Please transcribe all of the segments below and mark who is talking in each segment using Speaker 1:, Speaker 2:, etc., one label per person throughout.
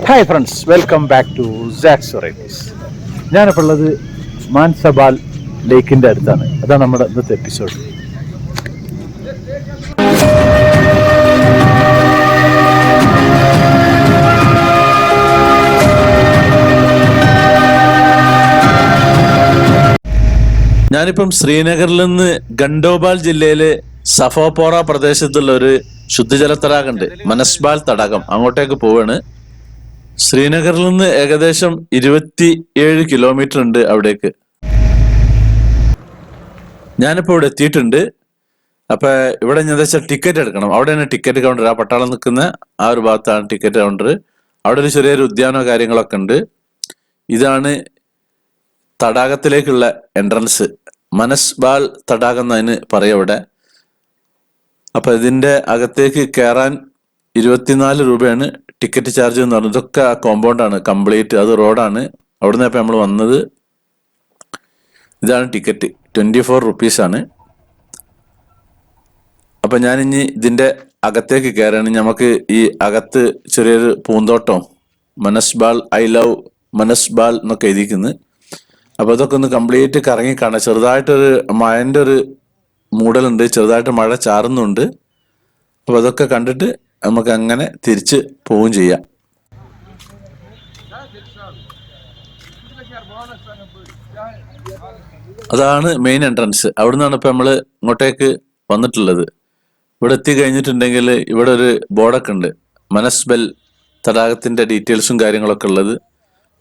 Speaker 1: Hi friends, welcome back to sax varieties. ഞാനിപ്പോൾ ഉള്ളത് മാൻസബാൽ ലേക്കിൻ്റെ അടുത്താണ്. അതാണ് നമ്മുടെ ഇന്നത്തെ എപ്പിസോഡ്. ഞാനിപ്പം ശ്രീനഗറിൽ നിന്ന് ഗണ്ടോബാൽ ജില്ലയിലെ സഫോപോറ പ്രദേശത്തുള്ള ഒരു ശുദ്ധജല തടാകമുണ്ട്, മനസ്ബാൽ തടാകം. അങ്ങോട്ടേക്ക് പോവാണ്. ശ്രീനഗറിൽ നിന്ന് ഏകദേശം 27 കിലോമീറ്റർ ഉണ്ട് അവിടേക്ക്. ഞാനിപ്പോൾ ഇവിടെ എത്തിയിട്ടുണ്ട്. അപ്പൊ ഇവിടെ എന്താ വെച്ചാൽ ടിക്കറ്റ് എടുക്കണം. അവിടെയാണ് ടിക്കറ്റ് കൗണ്ടർ. ആ പട്ടാളം നിൽക്കുന്ന ആ ഒരു ഭാഗത്താണ് ടിക്കറ്റ് കൗണ്ടർ. അവിടെ ഒരു ചെറിയൊരു ഉദ്യാനോ കാര്യങ്ങളൊക്കെ ഉണ്ട്. ഇതാണ് തടാകത്തിലേക്കുള്ള എൻട്രൻസ്. മനസ്ബാൽ തടാകം എന്നതിന് പറയും ഇവിടെ. അപ്പൊ ഇതിന്റെ അകത്തേക്ക് കയറാൻ 24 രൂപയാണ് ടിക്കറ്റ് ചാർജ് എന്ന് പറഞ്ഞത്. ഇതൊക്കെ ആ കോമ്പൗണ്ടാണ് കംപ്ലീറ്റ്. അത് റോഡാണ്. അവിടുന്ന് ഇപ്പൊ നമ്മൾ വന്നത്. ഇതാണ് ടിക്കറ്റ്, 24 റുപ്പീസാണ്. അപ്പൊ ഞാൻ ഇനി ഇതിന്റെ അകത്തേക്ക് കയറാണ്. നമുക്ക് ഈ അകത്ത് ചെറിയൊരു പൂന്തോട്ടം, മനസ്ബാൽ, ഐ ലവ് മനസ്ബാൽ എന്നൊക്കെ എഴുതിക്കുന്നത്. അപ്പൊ ഇതൊക്കെ ഒന്ന് കംപ്ലീറ്റ് കറങ്ങി കാണാം. ചെറുതായിട്ടൊരു മഴന്റെ ഒരു മൂടലുണ്ട്, ചെറുതായിട്ട് മഴ ചാറുന്നുണ്ട്. അപ്പൊ അതൊക്കെ കണ്ടിട്ട് നമുക്ക് അങ്ങനെ തിരിച്ച് പോവുകയും ചെയ്യാം. അതാണ് മെയിൻ എൻട്രൻസ്. അവിടെ നിന്നാണ് ഇപ്പൊ നമ്മള് ഇങ്ങോട്ടേക്ക് വന്നിട്ടുള്ളത്. ഇവിടെ എത്തി കഴിഞ്ഞിട്ടുണ്ടെങ്കിൽ ഇവിടെ ഒരു ബോർഡൊക്കെ ഉണ്ട്, മനസ്ബൽ തടാകത്തിന്റെ ഡീറ്റെയിൽസും കാര്യങ്ങളൊക്കെ ഉള്ളത്.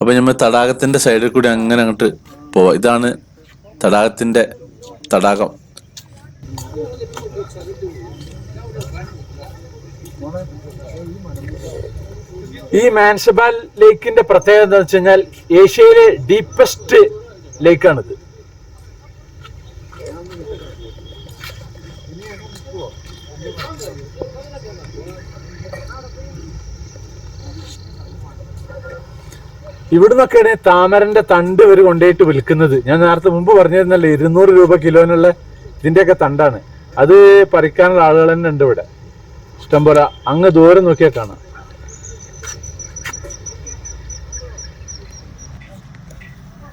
Speaker 1: അപ്പൊ നമ്മൾ തടാകത്തിന്റെ സൈഡിൽ കൂടി അങ്ങനെ അങ്ങോട്ട് പോവാം. ഇതാണ് തടാകം. ഈ മാൻസബാൽ ലേക്കിന്റെ പ്രത്യേകത എന്താ വെച്ച് കഴിഞ്ഞാൽ ഏഷ്യയിലെ ഡീപ്പസ്റ്റ് ലേക്കാണിത്. ഇവിടുന്നൊക്കെയാണ് താമരന്റെ തണ്ട് ഇവർ കൊണ്ടുപോയിട്ട് വിൽക്കുന്നത്. ഞാൻ നേരത്തെ മുമ്പ് പറഞ്ഞിരുന്നല്ലേ 200 രൂപ കിലോനുള്ള ഇതിന്റെയൊക്കെ തണ്ടാണ്. അത് പറിക്കാനുള്ള ആളുകൾ തന്നെ ഉണ്ട് ഇവിടെ ഇഷ്ടംപോലെ. അങ്ങ് ദൂരം നോക്കിയാൽ കാണാം.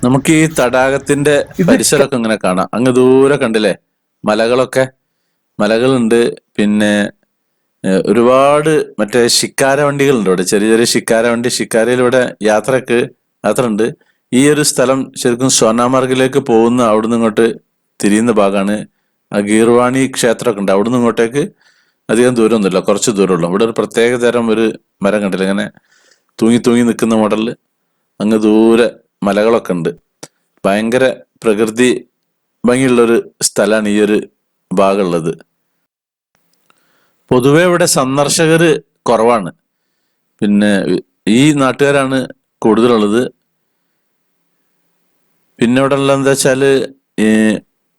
Speaker 1: നമുക്ക് ഈ തടാകത്തിന്റെ പരിസരമൊക്കെ ഇങ്ങനെ കാണാം. അങ്ങ് ദൂരെ കണ്ടില്ലേ മലകളുണ്ട്. പിന്നെ ഒരുപാട് മറ്റേ ശിക്കാര വണ്ടികളുണ്ട് ഇവിടെ, ചെറിയ ചെറിയ ശിക്കാര വണ്ടി. ശിക്കാരയിലൂടെ യാത്ര ഉണ്ട്. ഈ ഒരു സ്ഥലം ശരിക്കും സോനാമാർഗിലേക്ക് പോകുന്ന, അവിടുന്ന് ഇങ്ങോട്ട് തിരിയുന്ന ഭാഗമാണ്. ആ ഗീർവാണി ക്ഷേത്രമൊക്കെ ഉണ്ട്. അവിടുന്ന് ഇങ്ങോട്ടേക്ക് അധികം ദൂരമൊന്നുമില്ല, കുറച്ച് ദൂരമുള്ളൂ. ഇവിടെ ഒരു പ്രത്യേക തരം ഒരു മരം കണ്ടില്ല, ഇങ്ങനെ തൂങ്ങി നിൽക്കുന്ന മോഡലിൽ. അങ്ങ് ദൂരെ മലകളൊക്കെ ഉണ്ട്. ഭയങ്കര പ്രകൃതി ഭംഗിയുള്ളൊരു സ്ഥലമാണ് ഈ ഒരു ഭാഗമുള്ളത്. പൊതുവെ ഇവിടെ സന്ദർശകർ കുറവാണ്. പിന്നെ ഈ നാട്ടുകാരാണ് കൂടുതലുള്ളത്. പിന്നെ ഇവിടെ ഉള്ള എന്താ വെച്ചാല്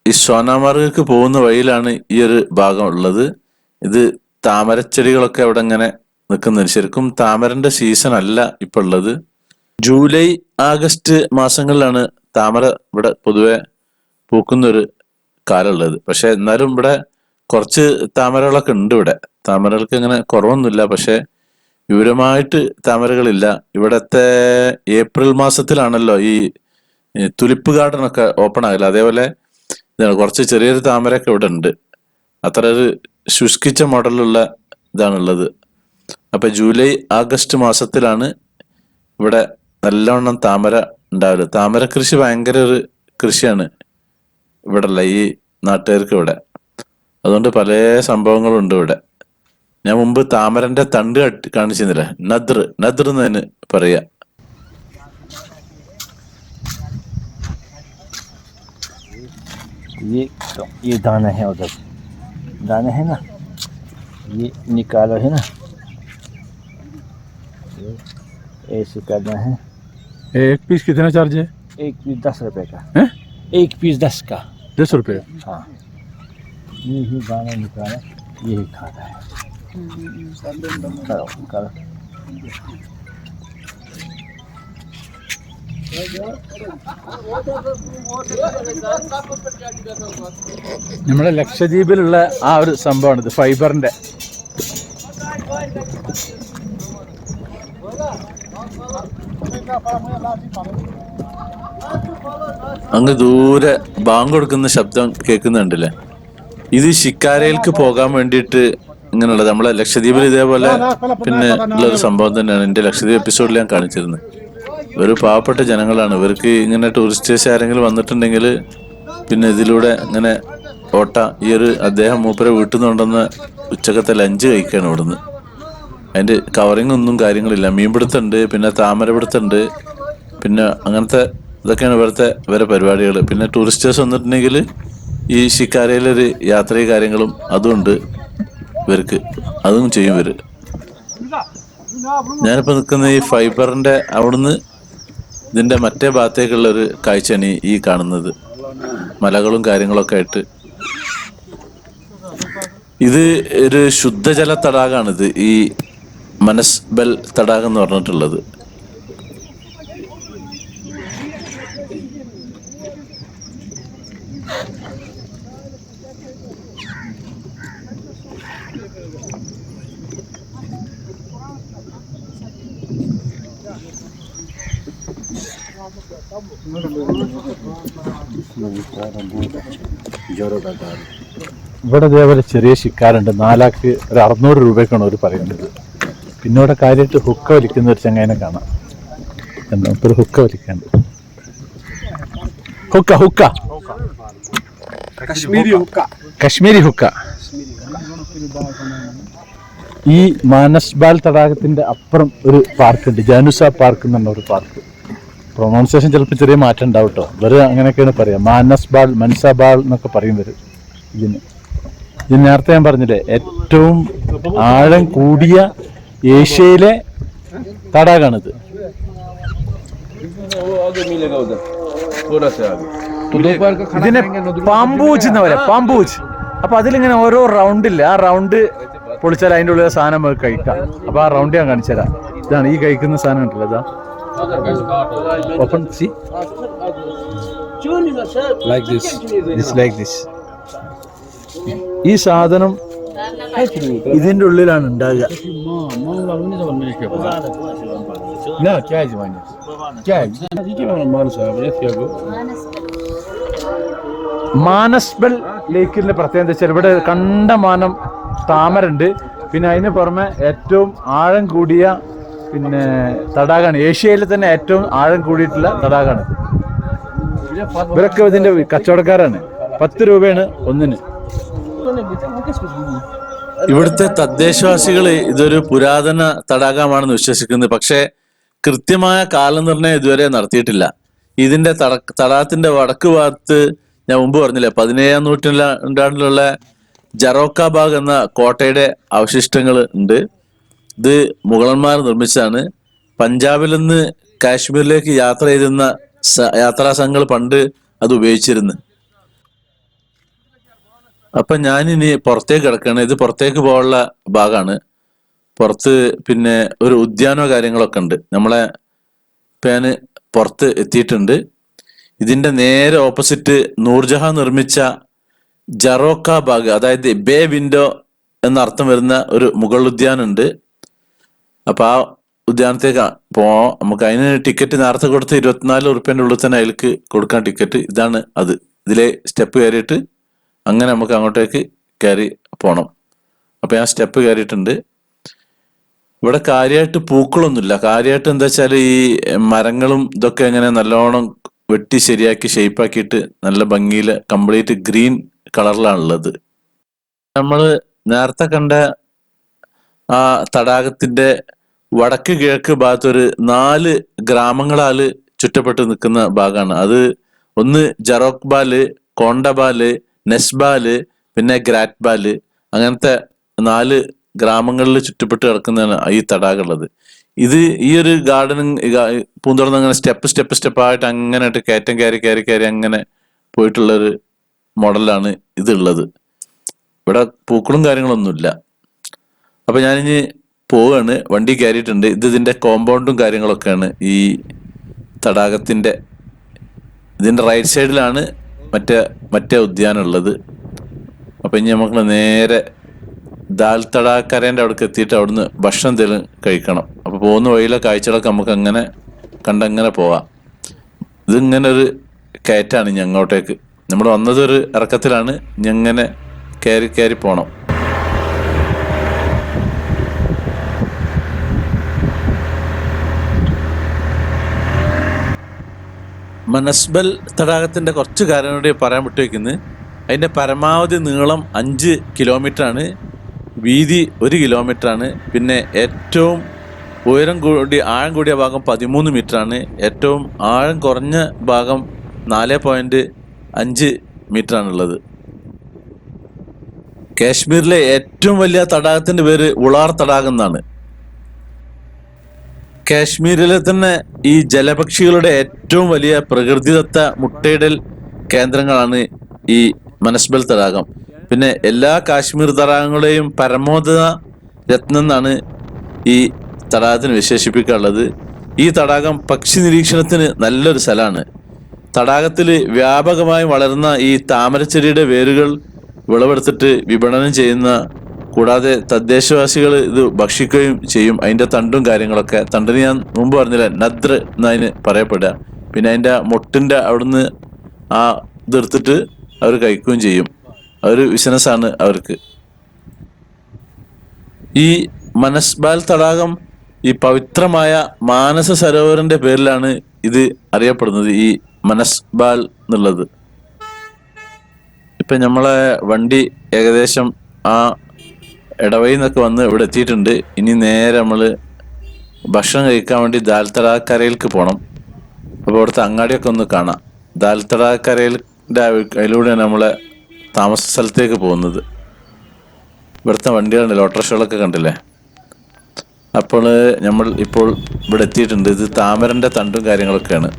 Speaker 1: ഈ സോനാമാർഗിലേക്ക് പോകുന്ന വഴിയിലാണ് ഈ ഒരു ഭാഗം ഉള്ളത്. ഇത് താമരച്ചെടികളൊക്കെ ഇവിടെ ഇങ്ങനെ നിൽക്കുന്നുണ്ട്. ശരിക്കും താമരന്റെ സീസൺ അല്ല ഇപ്പൊ ഉള്ളത്. ജൂലൈ ആഗസ്റ്റ് മാസങ്ങളിലാണ് താമര ഇവിടെ പൊതുവെ പൂക്കുന്നൊരു കാലമുള്ളത്. പക്ഷെ എന്നാലും ഇവിടെ കുറച്ച് താമരകളൊക്കെ ഉണ്ട്. ഇവിടെ താമരകൾക്ക് ഇങ്ങനെ കുറവൊന്നുമില്ല, പക്ഷെ വിപുലമായിട്ട് താമരകളില്ല. ഇവിടത്തെ ഏപ്രിൽ മാസത്തിലാണല്ലോ ഈ തുലിപ്പ് ഗാർഡൻ ഒക്കെ ഓപ്പൺ ആകില്ല. അതേപോലെ കുറച്ച് ചെറിയൊരു താമരയൊക്കെ ഇവിടെ ഉണ്ട്. അത്ര ഒരു ശുഷ്കിച്ച മോഡലുള്ള ഇതാണുള്ളത്. അപ്പൊ ജൂലൈ ആഗസ്റ്റ് മാസത്തിലാണ് ഇവിടെ നല്ലവണ്ണം താമര ഉണ്ടാവില്ല. താമര കൃഷി ഭയങ്കര ഒരു കൃഷിയാണ് ഇവിടെ ഉള്ള ഈ നാട്ടുകാർക്ക് ഇവിടെ. അതുകൊണ്ട് പല സംഭവങ്ങളും ഉണ്ട് ഇവിടെ. ഞാൻ മുമ്പ് താമരന്റെ തണ്ട് കാണിച്ചിരുന്നില്ല, നദ്ർ എന്നതിന് പറയാ.
Speaker 2: ये दाना है, उधर दाना है ना, ये निकालो है ना, ऐसे करना है।
Speaker 1: एक पीस कितना चार्ज है?
Speaker 2: एक पीस 10 रुपए का
Speaker 1: है?
Speaker 2: एक पीस 10 का
Speaker 1: 10 रुपए।
Speaker 2: हाँ, यही दाना निकाला, यही खाता है। करो
Speaker 1: നമ്മുടെ ലക്ഷദ്വീപിലുള്ള ആ ഒരു സംഭവമാണ് ഇത്, ഫൈബറിന്റെ. അങ്ങ് ദൂരെ ബാങ്ക് കൊടുക്കുന്ന ശബ്ദം കേൾക്കുന്നുണ്ടല്ലേ? ഇത് ഷിക്കാരയിലേക്ക് പോകാൻ വേണ്ടിയിട്ട് ഇങ്ങനെയുള്ളത്. നമ്മളെ ലക്ഷദ്വീപിൽ ഇതേപോലെ പിന്നെ ഉള്ളൊരു സംഭവം തന്നെയാണ്. എൻ്റെ ലക്ഷദ്വീപ് എപ്പിസോഡിൽ ഞാൻ കാണിച്ചിരുന്നത്. ഒരു പാവപ്പെട്ട ജനങ്ങളാണ്. ഇവർക്ക് ഇങ്ങനെ ടൂറിസ്റ്റേഴ്സ് ആരെങ്കിലും വന്നിട്ടുണ്ടെങ്കിൽ പിന്നെ ഇതിലൂടെ ഇങ്ങനെ ഈ ഒരു അദ്ദേഹം മൂപ്പരെ വീട്ടിൽ നിന്ന് കൊണ്ടുവന്ന ഉച്ചക്കത്തെ ലഞ്ച് കഴിക്കുകയാണ് ഇവിടുന്ന്. അതിൻ്റെ കവറിങ് ഒന്നും കാര്യങ്ങളില്ല. മീൻപിടുത്തമുണ്ട്, പിന്നെ താമരപിടുത്തമുണ്ട്, പിന്നെ അങ്ങനത്തെ ഇതൊക്കെയാണ് ഇവരെ പരിപാടികൾ. പിന്നെ ടൂറിസ്റ്റേഴ്സ് വന്നിട്ടുണ്ടെങ്കിൽ ഈ ഷിക്കാരയിലൊരു യാത്രയും കാര്യങ്ങളും അതുണ്ട് ഇവർക്ക്, അതും ചെയ്യും ഇവര്. ഞാനിപ്പോൾ നിൽക്കുന്ന ഈ ഫൈബറിന്റെ അവിടുന്ന് ഇതിന്റെ മറ്റേ ഭാഗത്തേക്കുള്ള ഒരു കാഴ്ചയാണ് ഈ കാണുന്നത്. മലകളും കാര്യങ്ങളൊക്കെ ആയിട്ട് ഇത് ഒരു ശുദ്ധജല തടാകമാണിത്, ഈ മനസ്ബൽ തടാകം എന്ന് പറഞ്ഞിട്ടുള്ളത്.
Speaker 2: ഇവിടെ ഇതേപോലെ ചെറിയ ശിക്കാരുണ്ട്. 4 ആൾക്ക് ഒരു 600 രൂപയ്ക്കാണ് അവർ പറയുന്നത്. പിന്നെ ഇവിടെ കാര്യമായിട്ട് ഹുക്ക വലിക്കുന്ന ഒരു ചങ്ങായിനെ കാണാം. എന്താ ഒരു ഹുക്ക വലിക്കാണ്ട്. ഹുക്ക ഹുക്ക കശ്മീരി ഹുക്ക. ഈ മാനസ്ബാൽ തടാകത്തിന്റെ അപ്പുറം ഒരു പാർക്കുണ്ട്, ജാനുസ പാർക്ക് എന്ന് പറഞ്ഞ ഒരു പാർക്ക്. പ്രൊണൗൺസിയേഷൻ ചിലപ്പോൾ ചെറിയ മാറ്റം ഉണ്ടാവും കേട്ടോ. ഇവർ അങ്ങനെയൊക്കെയാണ് പറയുക, മാനസ്ബാൾ മനസാബാൾ എന്നൊക്കെ പറയുന്നത്. ഇതിന് നേരത്തെ ഞാൻ പറഞ്ഞില്ലേ, ഏറ്റവും ആഴം കൂടിയ ഏഷ്യയിലെ തടാകമാണിത്. ഇതിനെ പാമ്പൂച്ച് എന്ന് പറയാം, പാമ്പൂച്ച്. അപ്പൊ അതിലിങ്ങനെ ഓരോ റൗണ്ടില്ല, ആ റൗണ്ട് പൊളിച്ചാൽ അതിൻ്റെ ഉള്ളിൽ സാധനം നമുക്ക് കഴിക്കാം. അപ്പൊ ആ റൗണ്ട് ഞാൻ കാണിച്ചു തരാം. ഇതാണ് ഈ കഴിക്കുന്ന സാധനം ഉണ്ടല്ലോ, ഇതാ ഓപ്പൺ സി ലൈക്ക് ദിസ്. ഈ സാധനം ഇതിന്റെ ഉള്ളിലാണ് ഉണ്ടാകുക. മാനസ്ബൽ ലേക്കിന്റെ പ്രത്യേകത എന്താ വെച്ചാൽ ഇവിടെ കണ്ടമാനം താമരണ്ട്. പിന്നെ അതിന് പുറമെ ഏറ്റവും ആഴം കൂടിയ പിന്നെ തടാകമാണ്, ഏഷ്യയിലെ തന്നെ ഏറ്റവും ആഴം കൂടിയിട്ടുള്ള തടാകമാണ്. ഇവരൊക്കെ ഇതിന്റെ കച്ചവടക്കാരാണ്. 10 രൂപയാണ് ഒന്നിന്.
Speaker 1: ഇവിടുത്തെ തദ്ദേശവാസികള് ഇതൊരു പുരാതന തടാകമാണെന്ന് വിശ്വസിക്കുന്നത്. പക്ഷേ കൃത്യമായ കാലനിർണ്ണയം ഇതുവരെ നടത്തിയിട്ടില്ല. ഇതിന്റെ തടാകത്തിന്റെ വടക്ക് ഭാഗത്ത് ഞാൻ മുമ്പ് പറഞ്ഞില്ലേ, 17ാം നൂറ്റാണ്ടിലുള്ള ജറോക്ക ബാഗ് എന്ന കോട്ടയുടെ അവശിഷ്ടങ്ങൾ ഉണ്ട്. ഇത് മുഗളന്മാർ നിർമ്മിച്ചതാണ്. പഞ്ചാബിൽ നിന്ന് കാശ്മീരിലേക്ക് യാത്ര ചെയ്തിരുന്ന യാത്രാ സംഘങ്ങൾ പണ്ട് അത് ഉപയോഗിച്ചിരുന്നു. അപ്പൊ ഞാനിനി പുറത്തേക്ക് കിടക്കുകയാണ്. ഇത് പുറത്തേക്ക് പോകാനുള്ള ഭാഗമാണ്. പുറത്ത് പിന്നെ ഒരു ഉദ്യാനോ കാര്യങ്ങളൊക്കെ ഉണ്ട്. നമ്മളെ പേന് പുറത്ത് എത്തിയിട്ടുണ്ട്. ഇതിന്റെ നേരെ ഓപ്പോസിറ്റ് നൂർജഹാൻ നിർമ്മിച്ച ജറോക്ക ബാഗ്, അതായത് ബേ വിൻഡോ എന്നർത്ഥം വരുന്ന ഒരു മുഗൾ ഉദ്യാനം ഉണ്ട്. അപ്പൊ ആ ഉദ്യാനത്തേക്ക് പോവാം. നമുക്ക് അതിന് ടിക്കറ്റ് നേരത്തെ കൊടുത്ത് 24 ഉറുപ്പ്യൻ്റെ ഉള്ളിൽ തന്നെ അതിലേക്ക് കൊടുക്കാൻ ടിക്കറ്റ്. ഇതാണ് അത്. ഇതിലെ സ്റ്റെപ്പ് കയറിയിട്ട് അങ്ങനെ നമുക്ക് അങ്ങോട്ടേക്ക് കയറി പോണം. അപ്പൊ ഞാൻ സ്റ്റെപ്പ് കയറിയിട്ടുണ്ട്. ഇവിടെ കാര്യമായിട്ട് പൂക്കളൊന്നുമില്ല. കാര്യമായിട്ട് എന്താ വെച്ചാൽ ഈ മരങ്ങളും ഇതൊക്കെ ഇങ്ങനെ നല്ലോണം വെട്ടി ശരിയാക്കി ഷേപ്പാക്കിയിട്ട് നല്ല ഭംഗിയിൽ കംപ്ലീറ്റ് ഗ്രീൻ കളറിലാണുള്ളത്. നമ്മൾ നേരത്തെ കണ്ട ആ തടാകത്തിന്റെ വടക്ക് കിഴക്ക് ഭാഗത്തൊരു 4 ഗ്രാമങ്ങളാല് ചുറ്റപ്പെട്ട് നിൽക്കുന്ന ഭാഗമാണ് അത്. ഒന്ന് ജറോക്ബാല്, കോണ്ടബാല്, നെസ്ബാല്, പിന്നെ ഗ്രാറ്റ്ബാല്. അങ്ങനത്തെ 4 ഗ്രാമങ്ങളിൽ ചുറ്റപ്പെട്ട് കിടക്കുന്നതാണ് ഈ തടാകം ഉള്ളത്. ഇത് ഈ ഒരു ഗാർഡനിങ് പൂന്തോട്ടം അങ്ങനെ സ്റ്റെപ്പായിട്ട് അങ്ങനെ കയറ്റം കയറി അങ്ങനെ പോയിട്ടുള്ളൊരു മോഡലാണ് ഇതുള്ളത്. ഇവിടെ പൂക്കളും കാര്യങ്ങളൊന്നുമില്ല. അപ്പൊ ഞാനിനി പോവാണ്. വണ്ടി കയറിയിട്ടുണ്ട്. ഇതിന്റെ കോമ്പൗണ്ടും കാര്യങ്ങളൊക്കെയാണ് ഈ തടാകത്തിന്റെ. ഇതിന്റെ റൈറ്റ് സൈഡിലാണ് മറ്റേ ഉദ്യാനം ഉള്ളത്. അപ്പൊ ഇനി നമുക്ക് നേരെ ദാൽ തടാകക്കരേൻ്റെ അവിടേക്ക് എത്തിയിട്ട് അവിടുന്ന് ഭക്ഷണം എന്തെങ്കിലും കഴിക്കണം. അപ്പോൾ പോകുന്ന വഴിയിലെ കാഴ്ചകളൊക്കെ നമുക്ക് അങ്ങനെ കണ്ടങ്ങനെ പോവാം. ഇതിങ്ങനെ ഒരു കയറ്റാണ് ഇനി അങ്ങോട്ടേക്ക്. നമ്മൾ വന്നതൊരു ഇറക്കത്തിലാണ്, ഇനി അങ്ങനെ കയറി കയറി പോകണം. മനസ്ബൽ തടാകത്തിൻ്റെ കുറച്ച് കാര്യം കൂടി പറയാൻ വിട്ടുവെക്കുന്നത്, അതിൻ്റെ പരമാവധി നീളം 5 കിലോമീറ്ററാണ്, വീതി 1 കിലോമീറ്ററാണ്. പിന്നെ ഏറ്റവും ഉയരം ആഴം കൂടിയ ഭാഗം 13 മീറ്ററാണ്. ഏറ്റവും ആഴം കുറഞ്ഞ ഭാഗം 4.5 മീറ്ററാണുള്ളത്. കാശ്മീരിലെ ഏറ്റവും വലിയ തടാകത്തിൻ്റെ പേര് ഉളാർ തടാകം എന്നാണ്. കാശ്മീരിലെ തന്നെ ഈ ജലപക്ഷികളുടെ ഏറ്റവും വലിയ പ്രകൃതിദത്ത മുട്ടയിടൽ കേന്ദ്രങ്ങളാണ് ഈ മനസ്ബൽ തടാകം. പിന്നെ എല്ലാ കാശ്മീർ തടാകങ്ങളെയും പരമോന്നത രത്നം എന്നാണ് ഈ തടാകത്തിന് വിശേഷിപ്പിക്കാനുള്ളത്. ഈ തടാകം പക്ഷി നിരീക്ഷണത്തിന് നല്ലൊരു സ്ഥലമാണ്. തടാകത്തിൽ വ്യാപകമായി വളരുന്ന ഈ താമരച്ചെടിയുടെ വേരുകൾ വിളവെടുത്തിട്ട് വിപണനം ചെയ്യുന്ന, കൂടാതെ തദ്ദേശവാസികൾ ഇത് ഭക്ഷിക്കുകയും ചെയ്യും. അതിൻ്റെ തണ്ടും കാര്യങ്ങളൊക്കെ, തണ്ടിന് ഞാൻ മുമ്പ് പറഞ്ഞില്ല, നദ്ര എന്നതിന് പറയപ്പെടുക. പിന്നെ അതിൻ്റെ മുട്ടിൻ്റെ അവിടുന്ന് ആ ഇതെടുത്തിട്ട് അവർ കഴിക്കുകയും ചെയ്യും. അതൊരു ബിസിനസ്സാണ് അവർക്ക്. ഈ മനസ്ബാൽ തടാകം ഈ പവിത്രമായ മാനസ സരോവറിൻ്റെ പേരിലാണ് ഇത് അറിയപ്പെടുന്നത്, ഈ മനസ്ബാൽ എന്നുള്ളത്. ഇപ്പം നമ്മളെ വണ്ടി ഏകദേശം ആ ഇടവയിൽ നിന്നൊക്കെ വന്ന് ഇവിടെ എത്തിയിട്ടുണ്ട്. ഇനി നേരെ നമ്മൾ ഭക്ഷണം കഴിക്കാൻ വേണ്ടി ദാൽ തടാകക്കരയിലേക്ക് പോകണം. അപ്പോൾ ഇവിടുത്തെ അങ്ങാടിയൊക്കെ ഒന്ന് കാണാം. ദാൽ തടാകക്കരയിൻ്റെ അതിലൂടെയാണ് നമ്മളെ താമസ സ്ഥലത്തേക്ക് പോകുന്നത്. ഇവിടുത്തെ വണ്ടികളുണ്ടല്ലോ, ഓട്ടോറിക്ഷകളൊക്കെ കണ്ടില്ലേ. അപ്പോൾ നമ്മൾ ഇപ്പോൾ ഇവിടെ എത്തിയിട്ടുണ്ട്. ഇത് താമരൻ്റെ തണ്ടും കാര്യങ്ങളൊക്കെയാണ്.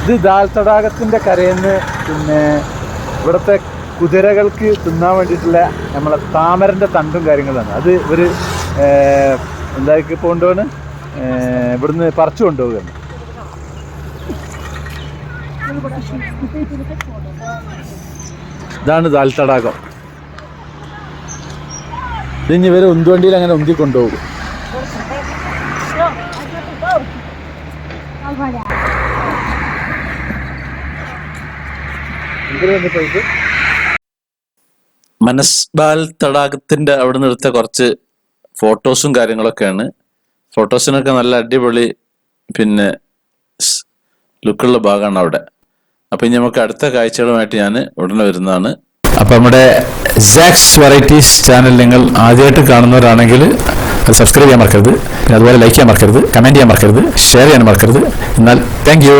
Speaker 2: ഇത് ദാൽ തടാകത്തിൻ്റെ കരയിൽ നിന്ന് പിന്നെ ഇവിടുത്തെ കുതിരകൾക്ക് തിന്നാൻ വേണ്ടിയിട്ടുള്ള നമ്മളെ താമരൻ്റെ തണ്ടും കാര്യങ്ങളാണ്. അത് ഒരു എന്താക്കി കൊണ്ടുപോണ് ഇവിടുന്ന് പറിച്ചു കൊണ്ടുപോവുകയാണ്. ഇതാണ് ദാൽ തടാകം. ഇതിന് ഇവർ ഉന്തുവണ്ടിയിൽ അങ്ങനെ ഉന്തി കൊണ്ടുപോകും.
Speaker 1: മനസ്ബാൽ തടാകത്തിൻ്റെ അവിടെ നിന്ന് എടുത്ത കുറച്ച് ഫോട്ടോസും കാര്യങ്ങളൊക്കെയാണ്. ഫോട്ടോസിനൊക്കെ നല്ല അടിപൊളി പിന്നെ ലുക്കുള്ള ഭാഗമാണ് അവിടെ. അപ്പം ഇനി നമുക്ക് അടുത്ത കാഴ്ചകളുമായിട്ട് ഞാൻ ഉടനെ വരുന്നതാണ്.
Speaker 2: അപ്പം നമ്മുടെ സാക്സ് വെറൈറ്റീസ് ചാനൽ നിങ്ങൾ ആദ്യമായിട്ട് കാണുന്നവരാണെങ്കിൽ അത് സബ്സ്ക്രൈബ് ചെയ്യാൻ മറക്കരുത്. പിന്നെ അതുപോലെ ലൈക്ക് ചെയ്യാൻ മറക്കരുത്, കമൻറ്റ് ചെയ്യാൻ മറക്കരുത്, ഷെയർ ചെയ്യാൻ മറക്കരുത്. എന്നാൽ താങ്ക് യു.